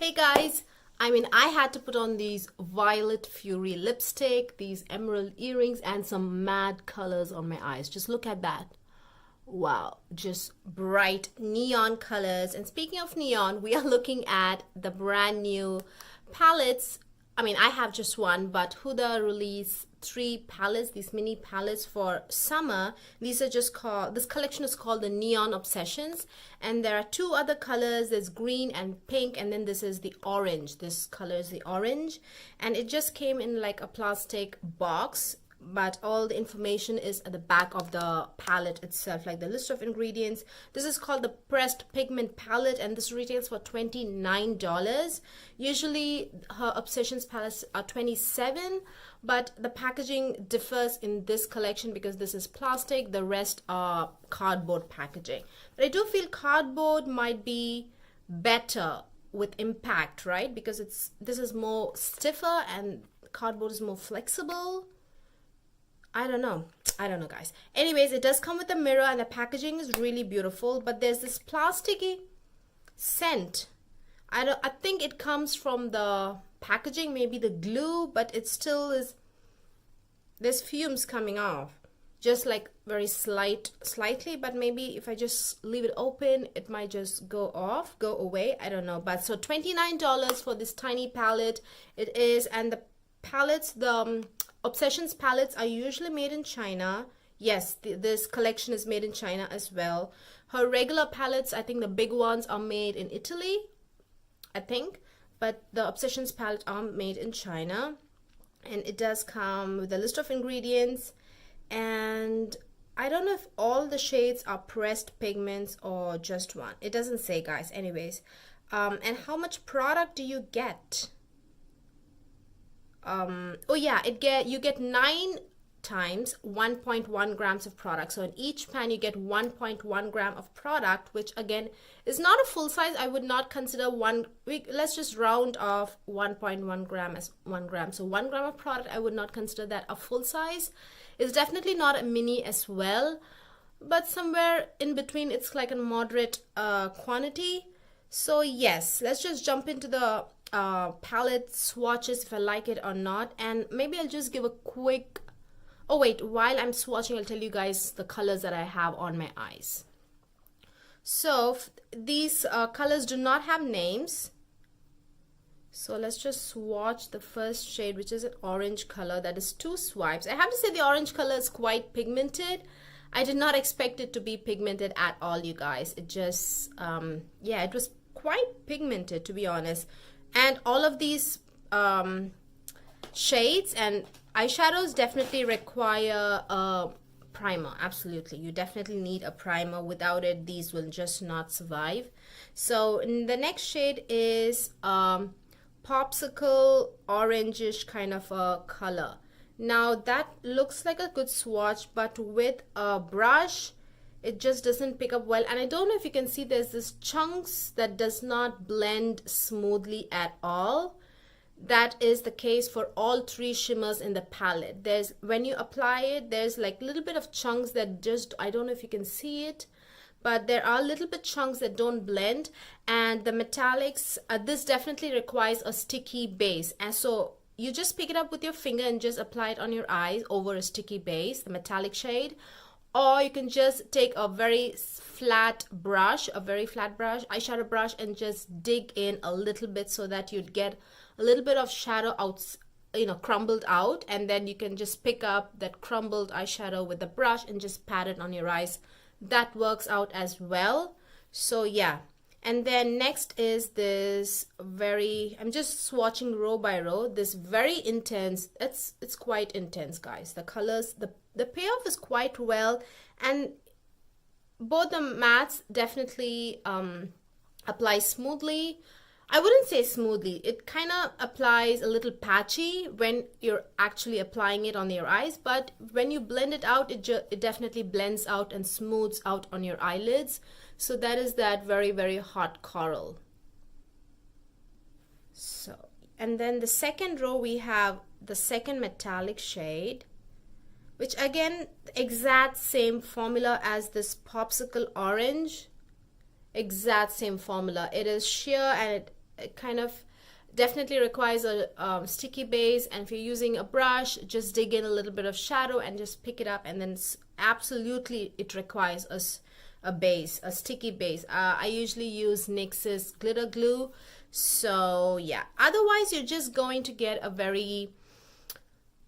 Hey guys, I had to put on these Violet Fury lipstick, these emerald earrings, and some mad colors on my eyes. Just look at that. Wow, just bright neon colors. And speaking of neon, we are looking at the brand new palettes. I have just one, but Huda released 3 palettes, these mini palettes for summer. These are just called, this collection is called the Neon Obsessions. And there are 2 other colors, there's green and pink, and then this is the orange. This color is the orange. And it just came in like a plastic box, but all the information is at the back of the palette itself, like the list of ingredients. This is called the Pressed Pigment Palette, and this retails for $29. Usually her Obsessions palettes are $27, but the packaging differs in this collection because this is plastic, the rest are cardboard packaging. But I do feel cardboard might be better with impact, right? Because this is more stiffer and cardboard is more flexible. I don't know guys. Anyways, it does come with a mirror and the packaging is really beautiful, but there's this plasticky scent. I think it comes from the packaging, maybe the glue, but it still is, there's fumes coming off, just like very slightly, but maybe if I just leave it open it might just go away. I don't know. But so $29 for this tiny palette it is. And the palettes, the Obsessions palettes are usually made in China. Yes, this collection is made in China as well. Her regular palettes, I think the big ones are made in Italy, I think, but the Obsessions palette are made in China. And it does come with a list of ingredients, and I don't know if all the shades are pressed pigments or just one. It doesn't say, guys. Anyways, and how much product do you get? Oh yeah, you get 9 times 1.1 grams of product. So in each pan you get 1.1 gram of product, which again is not a full size. I would not consider let's just round off 1.1 gram as 1 gram. So 1 gram of product, I would not consider that a full size. It's definitely not a mini as well, but somewhere in between. It's like a moderate quantity. So yes, let's just jump into the palette swatches, if I like it or not. And maybe I'll just give a quick, oh wait, while I'm swatching I'll tell you guys the colors that I have on my eyes. So these colors do not have names, so let's just swatch the first shade, which is an orange color. That is 2 swipes. I have to say the orange color is quite pigmented. I did not expect it to be pigmented at all, you guys. It just yeah, it was quite pigmented, to be honest. And all of these shades and eyeshadows definitely require a primer. Absolutely, you definitely need a primer. Without it, these will just not survive. So the next shade is popsicle orangish kind of a color. Now that looks like a good swatch, but with a brush it just doesn't pick up well. And I don't know if you can see, there's this chunks that does not blend smoothly at all. That is the case for all 3 shimmers in the palette. When you apply it, there's like a little bit of chunks that just, I don't know if you can see it, but there are little bit chunks that don't blend. And the metallics, this definitely requires a sticky base, and so you just pick it up with your finger and just apply it on your eyes over a sticky base, the metallic shade. Or you can just take a very flat brush, eyeshadow brush, and just dig in a little bit so that you'd get a little bit of shadow out, crumbled out. And then you can just pick up that crumbled eyeshadow with the brush and just pat it on your eyes. That works out as well. So yeah. And then next is this I'm just swatching row by row, this very intense, it's quite intense, guys. The colors, the payoff is quite well, and both the mattes definitely apply smoothly. I wouldn't say smoothly, it kind of applies a little patchy when you're actually applying it on your eyes, but when you blend it out, it definitely blends out and smooths out on your eyelids. So that is that very, very hot coral. So, and then the second row we have the second metallic shade, which again, exact same formula as this popsicle orange. Exact same formula. It is sheer and it kind of definitely requires a sticky base, and if you're using a brush, just dig in a little bit of shadow and just pick it up, and then absolutely it requires a base, a sticky base. I usually use NYX's glitter glue. So yeah, otherwise you're just going to get a very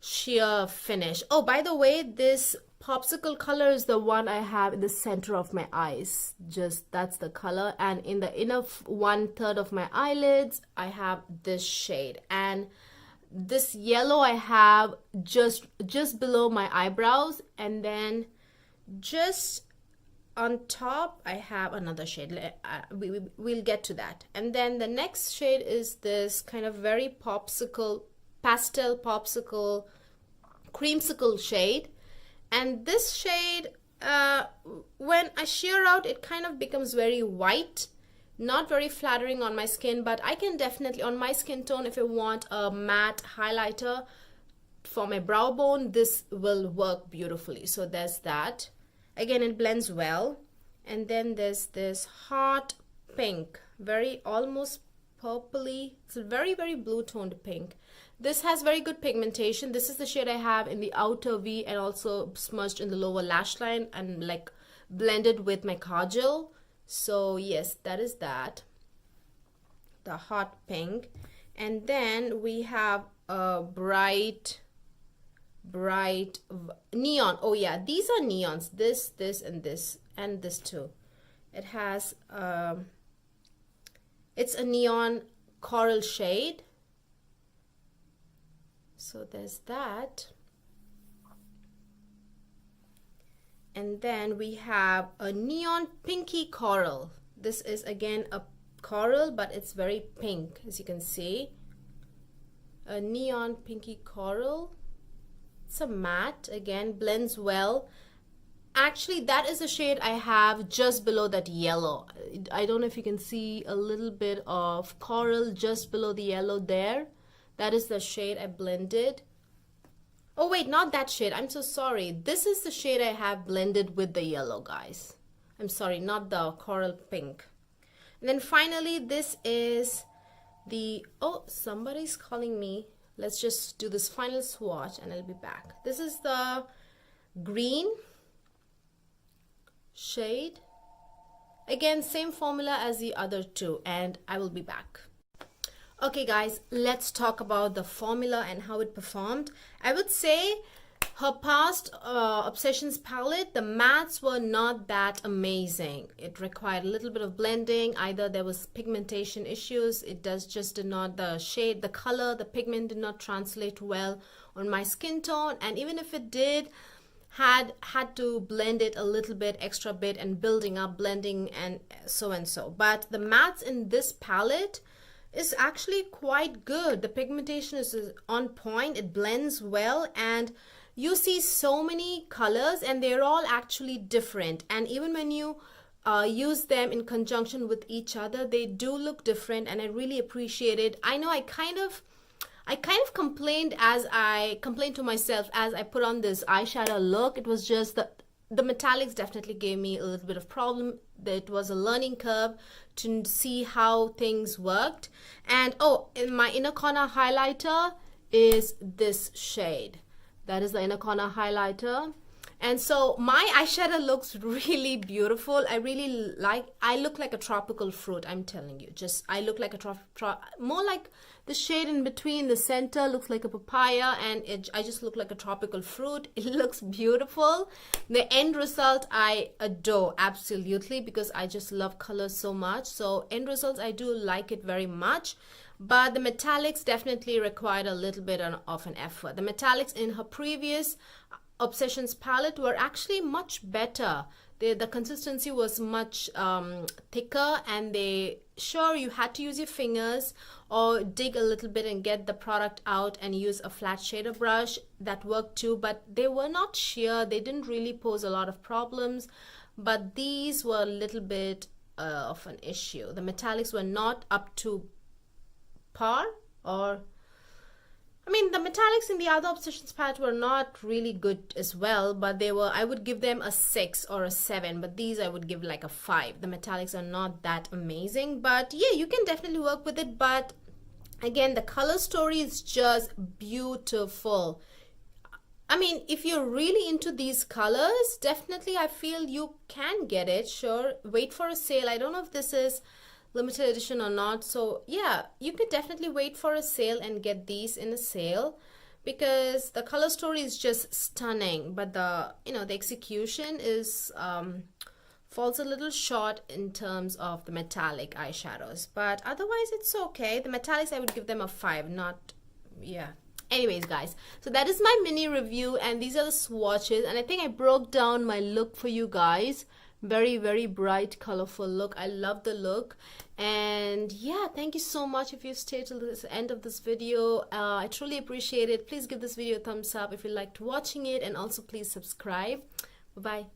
sheer finish. Oh, by the way, this popsicle color is the one I have in the center of my eyes. Just that's the color, and in the inner 1/3 of my eyelids I have this shade, and this yellow I have just below my eyebrows, and then just on top I have another shade. We'll get to that. And then the next shade is this kind of very popsicle, pastel popsicle, creamsicle shade. And this shade, when I shear out, it kind of becomes very white, not very flattering on my skin, but I can definitely, on my skin tone, if I want a matte highlighter for my brow bone, this will work beautifully. So there's that. Again, it blends well. And then there's this hot pink, very almost purpley. It's a very, very blue toned pink. This has very good pigmentation. This is the shade I have in the outer V and also smudged in the lower lash line and like blended with my kajal. So yes, that is that. The hot pink. And then we have a bright neon. Oh yeah, these are neons. This and this and this too. It has it's a neon coral shade. So there's that. And then we have a neon pinky coral. This is again a coral, but it's very pink, as you can see. A neon pinky coral. It's a matte, again, blends well. Actually, that is the shade I have just below that yellow. I don't know if you can see a little bit of coral just below the yellow there. That is the shade I blended. Oh wait, not that shade. I'm so sorry. This is the shade I have blended with the yellow, guys. I'm sorry, not the coral pink. And then finally, this is the... Oh, somebody's calling me. Let's just do this final swatch and I'll be back. This is the green shade. Again, same formula as the other two, and I will be back. Okay guys, let's talk about the formula and how it performed. I would say her past Obsessions palette, the mattes were not that amazing. It required a little bit of blending. Either there was pigmentation issues, it did not, the shade, the color, the pigment did not translate well on my skin tone, and even if it did, had to blend it a little bit, extra bit, and building up, blending, and so. But the mattes in this palette is actually quite good. The pigmentation is on point, it blends well, and you see so many colors and they're all actually different, and even when you use them in conjunction with each other, they do look different, and I really appreciate it. I know I kind of complained to myself as I put on this eyeshadow look. It was just the metallics definitely gave me a little bit of problem. It was a learning curve to see how things worked. And oh, in my inner corner highlighter is this shade. That is the inner corner highlighter. And so my eyeshadow looks really beautiful. I look like a tropical fruit, I'm telling you. I look like more like the shade in between the center looks like a papaya, and I just look like a tropical fruit. It looks beautiful. The end result I adore, absolutely, because I just love colors so much. So end results, I do like it very much. But the metallics definitely required a little bit of an effort. The metallics in her previous Obsessions palette were actually much better. The consistency was much thicker, and you had to use your fingers or dig a little bit and get the product out and use a flat shader brush. That worked too, but they were not sheer. They didn't really pose a lot of problems, but these were a little bit of an issue. The metallics were not up to par, or I mean, the metallics in the other Obsessions palette were not really good as well, but they were, I would give them a 6 or a 7, but these I would give like a 5. The metallics are not that amazing, but yeah, you can definitely work with it. But again, the color story is just beautiful. I mean, if you're really into these colors, definitely I feel you can get it. Sure, wait for a sale. I don't know if this is limited edition or not, so yeah, you could definitely wait for a sale and get these in a sale, because the color story is just stunning, but the, you know, the execution is falls a little short in terms of the metallic eyeshadows, but otherwise it's okay. The metallics, I would give them a 5, not, yeah. Anyways guys, so that is my mini review, and these are the swatches, and I think I broke down my look for you guys. Very, very bright, colorful look. I love the look. And yeah, thank you so much if you stayed till the end of this video. I truly appreciate it. Please give this video a thumbs up if you liked watching it, and also please subscribe. Bye bye.